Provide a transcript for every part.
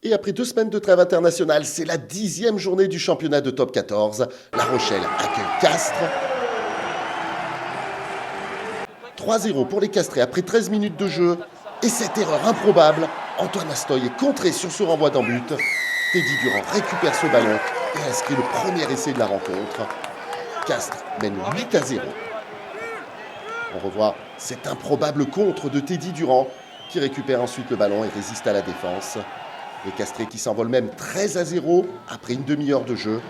Et après 2 semaines de trêve internationale, c'est la 10e journée du championnat de top 14. La Rochelle accueille Castres. 3-0 pour les Castrés après 13 minutes de jeu. Et cette erreur improbable, Antoine Astoy est contré sur ce renvoi d'un but. Teddy Durand récupère ce ballon et inscrit le premier essai de la rencontre. Castres mène 8-0. On revoit cet improbable contre de Teddy Durand qui récupère ensuite le ballon et résiste à la défense. Les Castrés qui s'envolent même 13-0 après une demi-heure de jeu.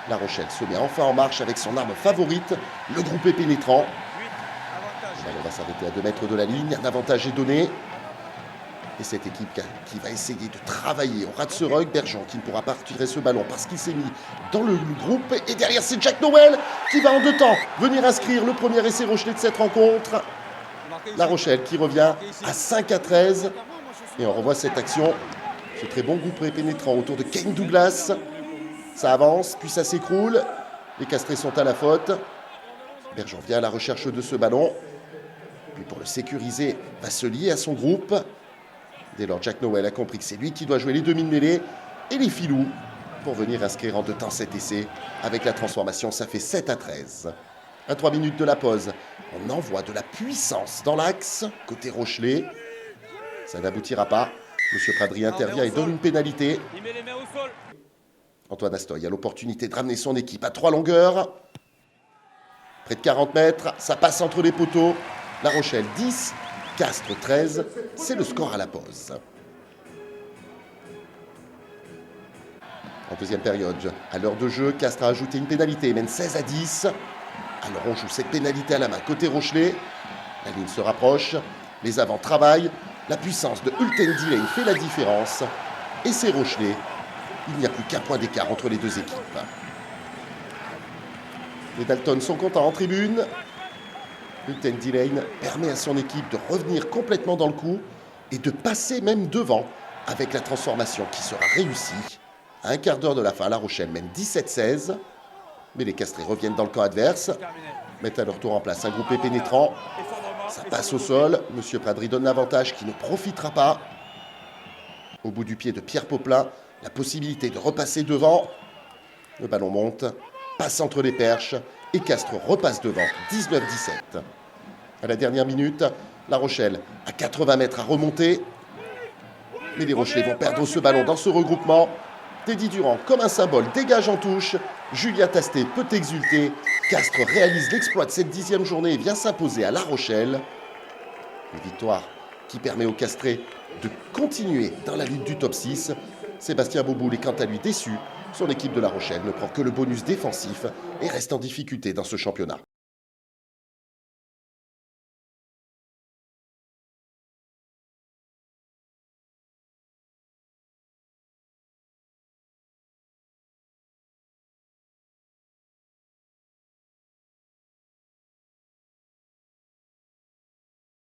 La Rochelle se met enfin en marche avec son arme favorite, le groupé pénétrant. Le ballon va s'arrêter à 2 mètres de la ligne, un avantage est donné. Et cette équipe qui va essayer de travailler au ras de ce rug, Bergeon qui ne pourra pas retirer ce ballon parce qu'il s'est mis dans le groupe. Et derrière, c'est Jack Noël qui va en 2 temps venir inscrire le premier essai rochelais de cette rencontre. La Rochelle qui revient à 5-13. Et on revoit cette action, ce très bon groupe pénétrant autour de Kane Douglas. Ça avance, puis ça s'écroule. Les Castrés sont à la faute. Bergeon vient à la recherche de ce ballon. Puis pour le sécuriser, va se lier à son groupe. Dès lors, Jack Noël a compris que c'est lui qui doit jouer les demi-mêlées et les filous pour venir inscrire en 2 temps cet essai. Avec la transformation, ça fait 7-13. À 3 minutes de la pause, on envoie de la puissance dans l'axe, côté Rochelais. Ça n'aboutira pas. Monsieur Pradry intervient et donne une pénalité. Antoine Astoy a l'opportunité de ramener son équipe à 3 longueurs. Près de 40 mètres, ça passe entre les poteaux. La Rochelle 10, Castres 13, c'est le score à la pause. En deuxième période, à l'heure de jeu, Castres a ajouté une pénalité, mène 16-10. Alors on joue cette pénalité à la main côté Rochelais. La ligne se rapproche, les avants travaillent. La puissance de Hulten Dillane fait la différence. Et c'est Rochelais. Il n'y a plus qu'un point d'écart entre les 2 équipes. Les Dalton sont contents en tribune. Hulten Dillane permet à son équipe de revenir complètement dans le coup et de passer même devant avec la transformation qui sera réussie. À un quart d'heure de la fin, La Rochelle mène 17-16. Mais les Castrés reviennent dans le camp adverse, mettent à leur tour en place un groupé pénétrant. Ça passe au sol. Monsieur Pradry donne l'avantage qui ne profitera pas. Au bout du pied de Pierre Poplin, la possibilité de repasser devant. Le ballon monte, passe entre les perches et Castres repasse devant, 19-17. À la dernière minute, La Rochelle à 80 mètres à remonter. Mais les Rochelais vont perdre ce ballon dans ce regroupement. Teddy Durand, comme un symbole, dégage en touche. Julien Tastet peut exulter. Castres réalise l'exploit de cette 10e journée et vient s'imposer à La Rochelle. Une victoire qui permet aux Castrés de continuer dans la lutte du top 6. Sébastien Beauboul est quant à lui déçu. Son équipe de La Rochelle ne prend que le bonus défensif et reste en difficulté dans ce championnat.